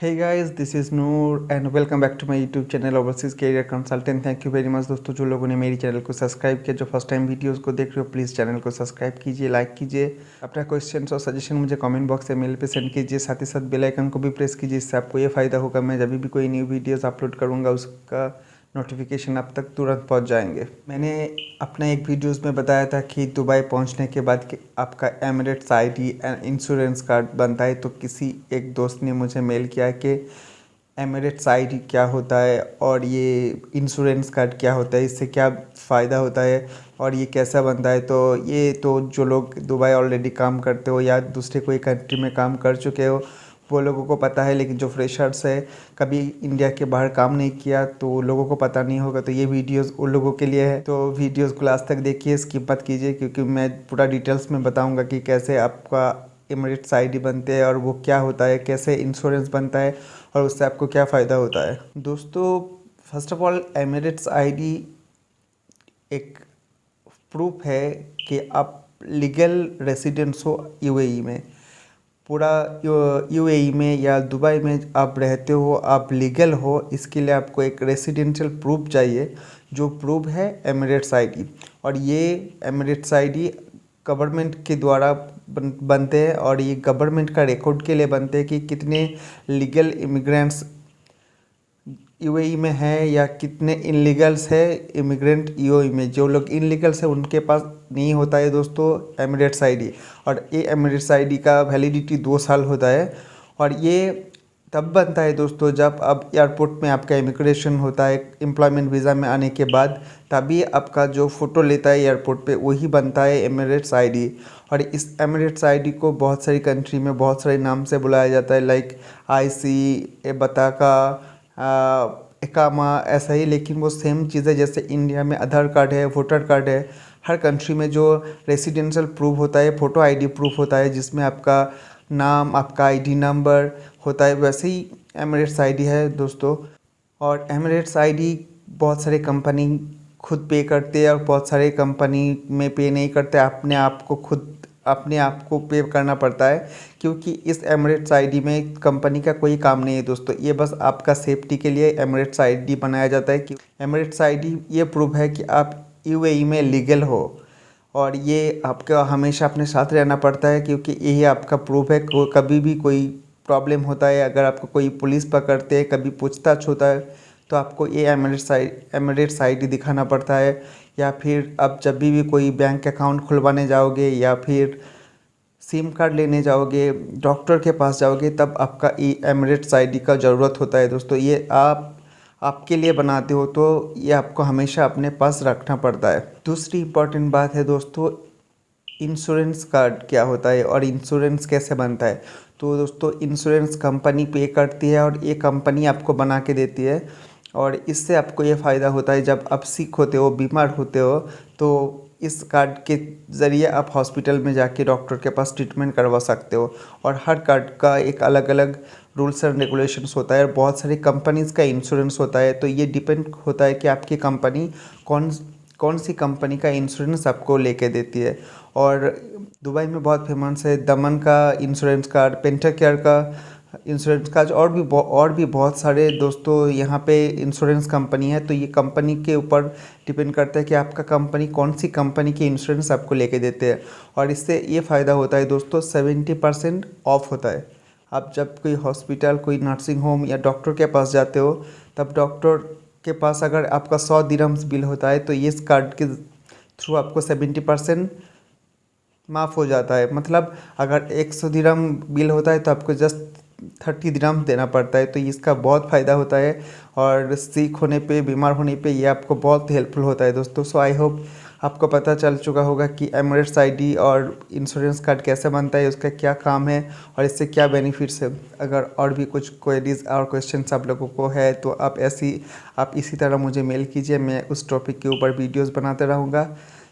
Hey guys, this is Noor and welcome back to my YouTube channel Overseas Career Consultant। Thank you very much दोस्तों, जो लोगों ने मेरी channel को subscribe किया, जो फर्स्ट टाइम वीडियोस को देख रहे हो प्लीज़ चैनल को सब्सक्राइब कीजिए, लाइक कीजिए, अपना क्वेश्चन और सजेशन मुझे कमेंट बॉक्स या मेल पे सेंड कीजिए, साथ ही साथ बेल आइकन को भी प्रेस कीजिए। इससे आपको ये फ़ायदा होगा, मैं जब भी कोई न्यू वीडियोस अपलोड करूँगा उसका नोटिफिकेशन आप तक तुरंत पहुंच जाएंगे। मैंने अपना एक वीडियोस में बताया था कि दुबई पहुंचने के बाद कि आपका Emirates ID and insurance card बनता है। तो किसी एक दोस्त ने मुझे मेल किया कि एमिरेट्स आईडी क्या होता है और ये इंश्योरेंस कार्ड क्या होता है, इससे क्या फ़ायदा होता है और ये कैसा बनता है। तो ये तो जो लोग दुबई ऑलरेडी काम करते हो या दूसरे कोई कंट्री में काम कर चुके हो वो लोगों को पता है, लेकिन जो फ्रेशर्स है, कभी इंडिया के बाहर काम नहीं किया, तो लोगों को पता नहीं होगा। तो ये वीडियोस उन लोगों के लिए है, तो वीडियोस को लास्ट तक देखिए, स्किप मत कीजिए, क्योंकि मैं पूरा डिटेल्स में बताऊंगा कि कैसे आपका एमिरेट्स आईडी बनते हैं और वो क्या होता है, कैसे इंश्योरेंस बनता है और उससे आपको क्या फ़ायदा होता है। दोस्तों, first of all Emirates ID एक प्रूफ है कि आप लीगल रेसिडेंट्स हो यूएई में। पूरा यूएई में या दुबई में आप रहते हो, आप लीगल हो, इसके लिए आपको एक रेसिडेंशियल प्रूफ चाहिए, जो प्रूफ है एमिरेट्स आईडी। और ये एमिरेट्स आईडी गवर्नमेंट के द्वारा बनते हैं और ये गवर्नमेंट का रिकॉर्ड के लिए बनते हैं कि कितने लीगल इमिग्रेंट्स यूएई में है या कितने इनलीगल्स है इमिग्रेंट यूएई में। जो लोग इनलीगल्स है उनके पास नहीं होता है दोस्तों एमिरेट्स आईडी, और ये एमिरेट्स आईडी का वैलिडिटी 2 साल होता है। और ये तब बनता है दोस्तों जब अब एयरपोर्ट में आपका इमिग्रेशन होता है, एम्प्लॉयमेंट वीज़ा में आने के बाद, तभी आपका जो फ़ोटो लेता है एयरपोर्ट पे वही बनता है एमिरेट्स आईडी। और इस एमिरेट्स आईडी को बहुत सारी कंट्री में बहुत सारे नाम से बुलाया जाता है, लाइक आईसी, बताका, इकामा, ऐसा ही। लेकिन वो सेम चीज़ है जैसे इंडिया में आधार कार्ड है, वोटर कार्ड है। हर कंट्री में जो रेसिडेंशियल प्रूफ होता है, फ़ोटो आईडी प्रूफ होता है, जिसमें आपका नाम, आपका आईडी नंबर होता है, वैसे ही एमिरेट्स आईडी है दोस्तों। और एमिरेट्स आईडी बहुत सारे कंपनी खुद पे करते हैं और बहुत सारे कंपनी में पे नहीं करते, अपने आप को पे करना पड़ता है, क्योंकि इस एमिरेट्स आईडी में कंपनी का कोई काम नहीं है दोस्तों। ये बस आपका सेफ्टी के लिए एमिरेट्स आईडी बनाया जाता है कि एमिरेट्स आईडी ये प्रूफ है कि आप यूएई में लीगल हो, और ये आपका हमेशा अपने साथ रहना पड़ता है, क्योंकि यही आपका प्रूफ है। कभी भी कोई प्रॉब्लम होता है, अगर आपको कोई पुलिस पकड़ते हैं, कभी पूछताछ होता है, तो आपको ये एमिरेट्स आईडी दिखाना पड़ता है। या फिर आप जब भी कोई बैंक अकाउंट खुलवाने जाओगे या फिर सिम कार्ड लेने जाओगे, डॉक्टर के पास जाओगे, तब आपका ये एमिरेट्स आईडी का ज़रूरत होता है दोस्तों। ये आपके लिए बनाते हो, तो ये आपको हमेशा अपने पास रखना पड़ता है। दूसरी इम्पॉर्टेंट बात है दोस्तों, इंश्योरेंस कार्ड क्या होता है और इंश्योरेंस कैसे बनता है। तो दोस्तों, इंश्योरेंस कंपनी पे करती है और ये कंपनी आपको बना के देती है। और इससे आपको ये फ़ायदा होता है, जब आप सिक होते हो, बीमार होते हो, तो इस कार्ड के ज़रिए आप हॉस्पिटल में जाके डॉक्टर के पास ट्रीटमेंट करवा सकते हो। और हर कार्ड का एक अलग अलग रूल्स एंड रेगुलेशंस होता है और बहुत सारी कंपनीज़ का इंश्योरेंस होता है। तो ये डिपेंड होता है कि आपकी कंपनी कौन सी कंपनी का इंश्योरेंस आपको लेके देती है। और दुबई में बहुत फेमस है दमन का इंश्योरेंस कार्ड, पेंटाकेयर का इंश्योरेंस कार्ड, और भी बहुत सारे दोस्तों यहाँ पे इंश्योरेंस कंपनी है। तो ये कंपनी के ऊपर डिपेंड करता है कि आपका कंपनी कौन सी कंपनी के इंश्योरेंस आपको लेके देते हैं। और इससे ये फ़ायदा होता है दोस्तों, 70% ऑफ होता है। आप जब कोई हॉस्पिटल, कोई नर्सिंग होम या डॉक्टर के पास जाते हो, तब डॉक्टर के पास अगर आपका 100 दिरहम्स बिल होता है, तो ये इस कार्ड के थ्रू आपको 70% माफ़ हो जाता है। मतलब अगर 100 दिरहम बिल होता है तो आपको जस्ट 30 दिरहम देना पड़ता है। तो इसका बहुत फ़ायदा होता है, और सिक होने पे, बीमार होने पे ये आपको बहुत हेल्पफुल होता है दोस्तों। सो आई होप आपको पता चल चुका होगा कि एमिरेट्स आईडी और इंश्योरेंस कार्ड कैसे बनता है, उसका क्या काम है और इससे क्या बेनिफिट्स है। अगर और भी कुछ क्वेरीज और क्वेश्चंस आप लोगों को है तो आप इसी तरह मुझे मेल कीजिए, मैं उस टॉपिक के ऊपर वीडियोज़ बनाते रहूँगा।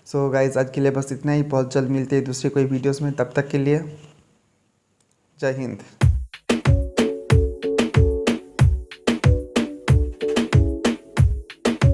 सो गाइज़, आज के लिए बस इतना ही। बहुत जल्द मिलते हैं दूसरी कोई वीडियोज़ में, तब तक के लिए जय हिंद।